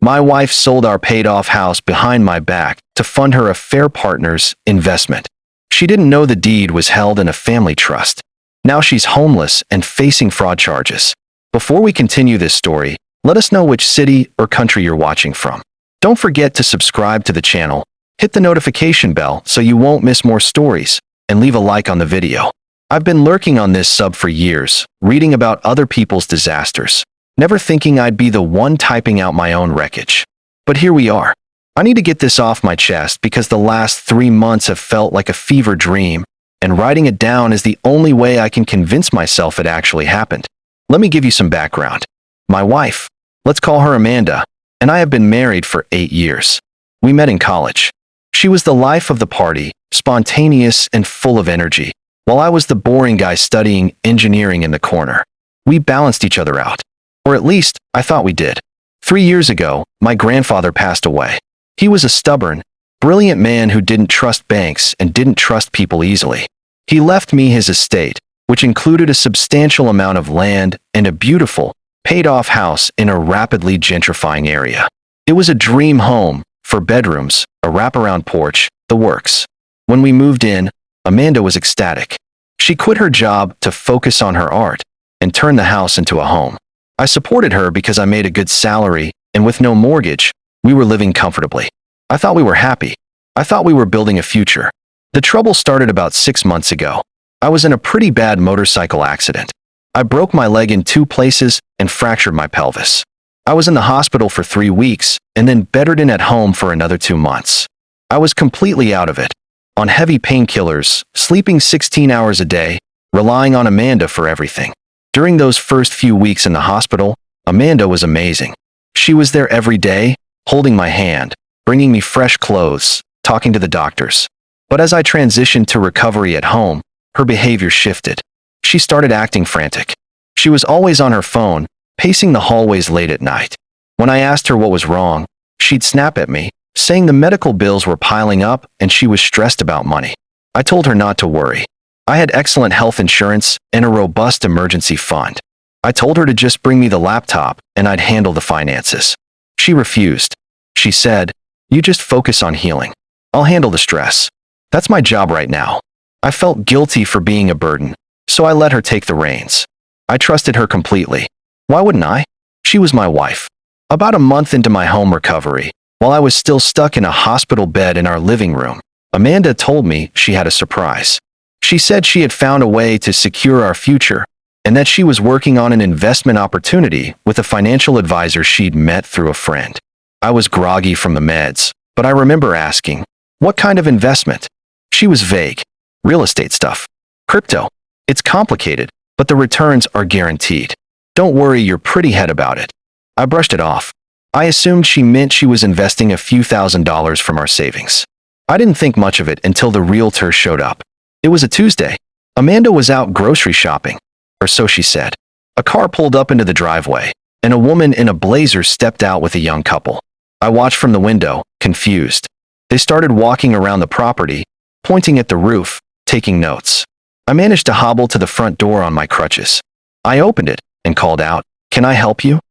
My wife sold our paid-off house behind my back to fund her affair partner's investment. She didn't know the deed was held in a family trust. Now she's homeless and facing fraud charges. Before we continue this story, let us know which city or country you're watching from. Don't forget to subscribe to the channel, hit the notification bell so you won't miss more stories, and leave a like on the video. I've been lurking on this sub for years, reading about other people's disasters, never thinking I'd be the one typing out my own wreckage. But here we are. I need to get this off my chest because the last 3 months have felt like a fever dream, and writing it down is the only way I can convince myself it actually happened. Let me give you some background. My wife, let's call her Amanda, and I have been married for 8 years. We met in college. She was the life of the party, spontaneous and full of energy, while I was the boring guy studying engineering in the corner. We balanced each other out. Or at least, I thought we did. 3 years ago, my grandfather passed away. He was a stubborn, brilliant man who didn't trust banks and didn't trust people easily. He left me his estate, which included a substantial amount of land and a beautiful, paid-off house in a rapidly gentrifying area. It was a dream home, 4 bedrooms, a wraparound porch, the works. When we moved in, Amanda was ecstatic. She quit her job to focus on her art and turn the house into a home. I supported her because I made a good salary, and with no mortgage, we were living comfortably. I thought we were happy. I thought we were building a future. The trouble started about 6 months ago. I was in a pretty bad motorcycle accident. I broke my leg in 2 places and fractured my pelvis. I was in the hospital for 3 weeks and then bedded in at home for another 2 months. I was completely out of it, on heavy painkillers, sleeping 16 hours a day, relying on Amanda for everything. During those first few weeks in the hospital, Amanda was amazing. She was there every day, holding my hand, bringing me fresh clothes, talking to the doctors. But as I transitioned to recovery at home, her behavior shifted. She started acting frantic. She was always on her phone, pacing the hallways late at night. When I asked her what was wrong, she'd snap at me, saying the medical bills were piling up and she was stressed about money. I told her not to worry. I had excellent health insurance and a robust emergency fund. I told her to just bring me the laptop and I'd handle the finances. She refused. She said, "You just focus on healing. I'll handle the stress. That's my job right now." I felt guilty for being a burden, so I let her take the reins. I trusted her completely. Why wouldn't I? She was my wife. About a month into my home recovery, while I was still stuck in a hospital bed in our living room, Amanda told me she had a surprise. She said she had found a way to secure our future, and that she was working on an investment opportunity with a financial advisor she'd met through a friend. I was groggy from the meds, but I remember asking, "What kind of investment?" She was vague. "Real estate stuff. Crypto. It's complicated, but the returns are guaranteed. Don't worry your pretty head about it." I brushed it off. I assumed she meant she was investing a few $1,000s from our savings. I didn't think much of it until the realtor showed up. It was a Tuesday. Amanda was out grocery shopping, or so she said. A car pulled up into the driveway, and a woman in a blazer stepped out with a young couple. I watched from the window, confused. They started walking around the property, pointing at the roof, taking notes. I managed to hobble to the front door on my crutches. I opened it and called out, "Can I help you?"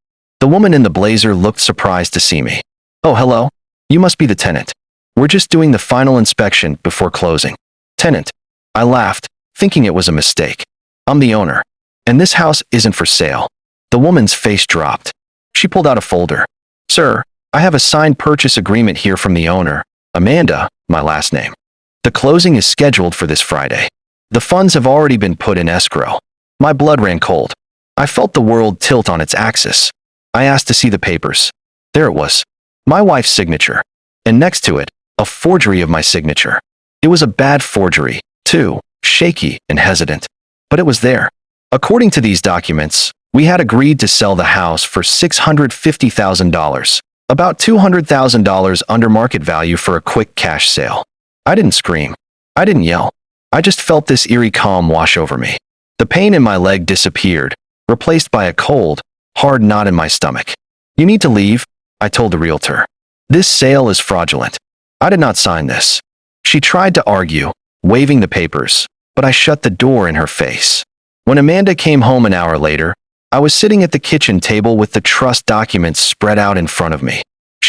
The woman in the blazer looked surprised to see me. "Oh, hello. You must be the tenant. We're just doing the final inspection before closing." "Tenant?" I laughed, thinking it was a mistake. "I'm the owner, and this house isn't for sale." The woman's face dropped. She pulled out a folder. "Sir, I have a signed purchase agreement here from the owner, Amanda, my last name. The closing is scheduled for this Friday. The funds have already been put in escrow." My blood ran cold. I felt the world tilt on its axis. I asked to see the papers. There it was. My wife's signature. And next to it, a forgery of my signature. It was a bad forgery, too, shaky and hesitant. But it was there. According to these documents, we had agreed to sell the house for $650,000, about $200,000 under market value for a quick cash sale. I didn't scream. I didn't yell. I just felt this eerie calm wash over me. The pain in my leg disappeared, replaced by a cold, hard knot in my stomach. "You need to leave," I told the realtor. "This sale is fraudulent. I did not sign this." She tried to argue, waving the papers, but I shut the door in her face. When Amanda came home an hour later, I was sitting at the kitchen table with the trust documents spread out in front of me.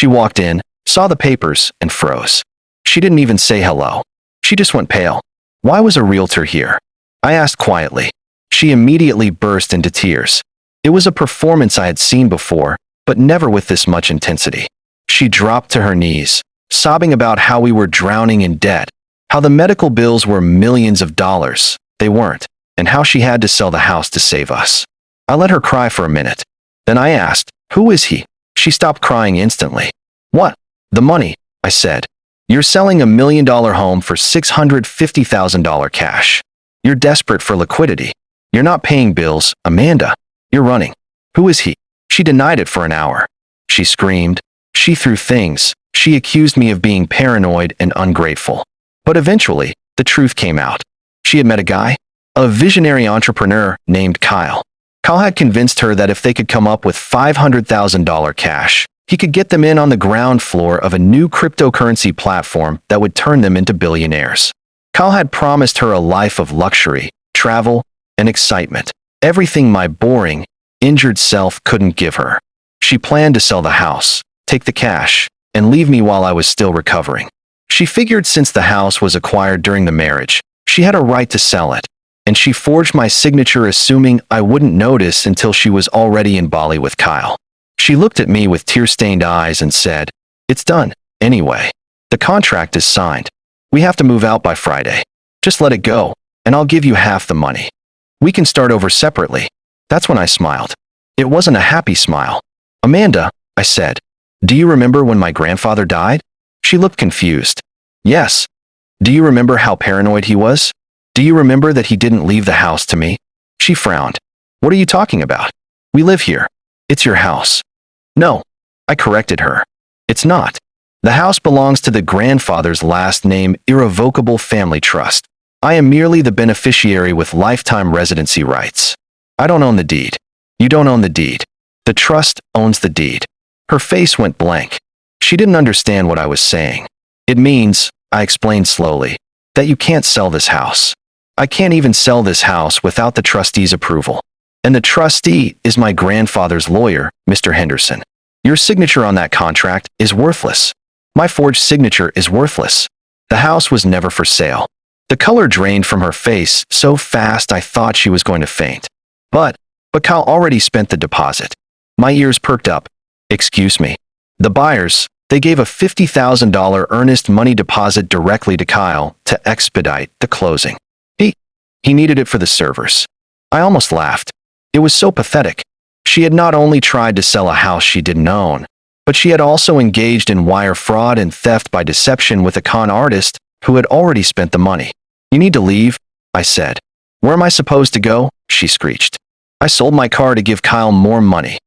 She walked in, saw the papers, and froze. She didn't even say hello. She just went pale. Why was a realtor here? I asked quietly. She immediately burst into tears. It was a performance I had seen before, but never with this much intensity. She dropped to her knees, sobbing about how we were drowning in debt, how the medical bills were millions of dollars. They weren't, and how she had to sell the house to save us. I let her cry for a minute. Then I asked, "Who is he?" She stopped crying instantly. "What? The money," I said. "You're selling $1 million home for $650,000 cash. You're desperate for liquidity. You're not paying bills, Amanda. You're running. Who is he?" She denied it for an hour. She screamed. She threw things. She accused me of being paranoid and ungrateful. But eventually, the truth came out. She had met a guy, a visionary entrepreneur named Kyle. Kyle had convinced her that if they could come up with $500,000 cash, he could get them in on the ground floor of a new cryptocurrency platform that would turn them into billionaires. Kyle had promised her a life of luxury, travel, and excitement. Everything my boring, injured self couldn't give her. She planned to sell the house, take the cash, and leave me while I was still recovering. She figured since the house was acquired during the marriage, she had a right to sell it, and she forged my signature assuming I wouldn't notice until she was already in Bali with Kyle. She looked at me with tear-stained eyes and said, "It's done, anyway. The contract is signed. We have to move out by Friday. Just let it go, and I'll give you half the money. We can start over separately." That's when I smiled. It wasn't a happy smile. "Amanda," I said, "do you remember when my grandfather died?" She looked confused. "Yes." "Do you remember how paranoid he was? Do you remember that he didn't leave the house to me?" She frowned. "What are you talking about? We live here. It's your house." "No," I corrected her. "It's not. The house belongs to the grandfather's last name irrevocable family trust. I am merely the beneficiary with lifetime residency rights. I don't own the deed. You don't own the deed. The trust owns the deed." Her face went blank. She didn't understand what I was saying. "It means," I explained slowly, "that you can't sell this house. I can't even sell this house without the trustee's approval. And the trustee is my grandfather's lawyer, Mr. Henderson. Your signature on that contract is worthless. My forged signature is worthless. The house was never for sale." The color drained from her face so fast I thought she was going to faint. But Kyle already spent the deposit. My ears perked up. "Excuse me." The buyers, they gave a $50,000 earnest money deposit directly to Kyle to expedite the closing. He needed it for the servers. I almost laughed. It was so pathetic. She had not only tried to sell a house she didn't own, but she had also engaged in wire fraud and theft by deception with a con artist who had already spent the money. "You need to leave," I said. "Where am I supposed to go?" she screeched. "I sold my car to give Kyle more money."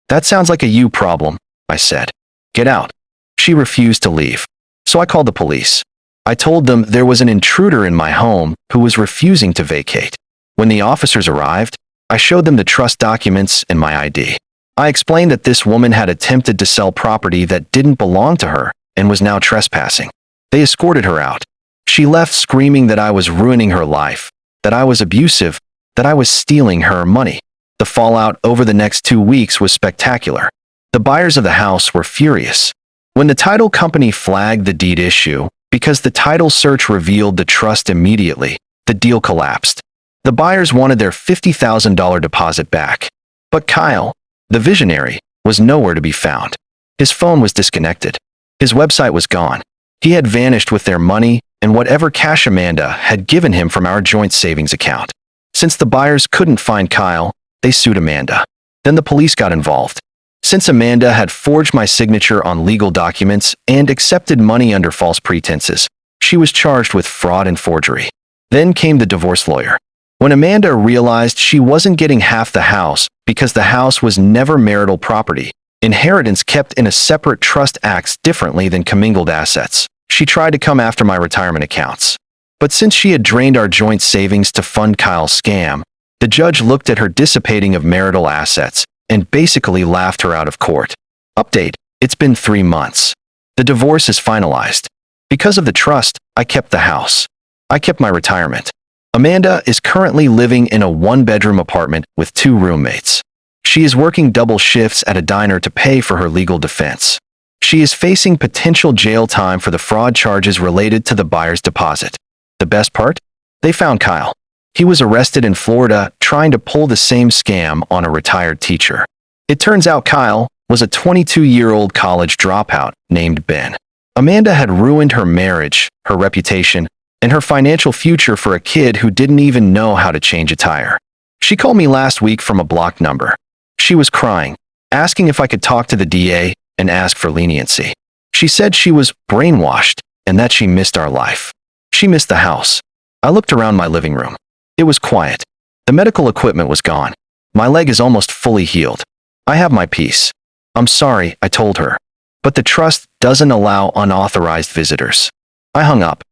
"That sounds like a you problem," I said. "Get out." She refused to leave. So I called the police. I told them there was an intruder in my home who was refusing to vacate. When the officers arrived, I showed them the trust documents and my ID. I explained that this woman had attempted to sell property that didn't belong to her and was now trespassing. They escorted her out. She left screaming that I was ruining her life, that I was abusive, that I was stealing her money. The fallout over the next 2 weeks was spectacular. The buyers of the house were furious. When the title company flagged the deed issue, because the title search revealed the trust immediately, the deal collapsed. The buyers wanted their $50,000 deposit back. But Kyle, the visionary, was nowhere to be found. His phone was disconnected. His website was gone. He had vanished with their money and whatever cash Amanda had given him from our joint savings account. Since the buyers couldn't find Kyle, they sued Amanda. Then the police got involved. Since Amanda had forged my signature on legal documents and accepted money under false pretenses, she was charged with fraud and forgery. Then came the divorce lawyer. When Amanda realized she wasn't getting half the house because the house was never marital property, inheritance kept in a separate trust acts differently than commingled assets, she tried to come after my retirement accounts. But since she had drained our joint savings to fund Kyle's scam, the judge looked at her dissipating of marital assets and basically laughed her out of court. Update: it's been 3 months. The divorce is finalized. Because of the trust, I kept the house. I kept my retirement. Amanda is currently living in a 1-bedroom apartment with 2 roommates. She is working double shifts at a diner to pay for her legal defense. She is facing potential jail time for the fraud charges related to the buyer's deposit. The best part? They found Kyle. He was arrested in Florida trying to pull the same scam on a retired teacher. It turns out Kyle was a 22-year-old college dropout named Ben. Amanda had ruined her marriage, her reputation, and her financial future for a kid who didn't even know how to change a tire. She called me last week from a blocked number. She was crying, asking if I could talk to the DA and ask for leniency. She said she was brainwashed and that she missed our life. She missed the house. I looked around my living room. It was quiet. The medical equipment was gone. My leg is almost fully healed. I have my peace. I'm sorry, I told her. But the trust doesn't allow unauthorized visitors. I hung up.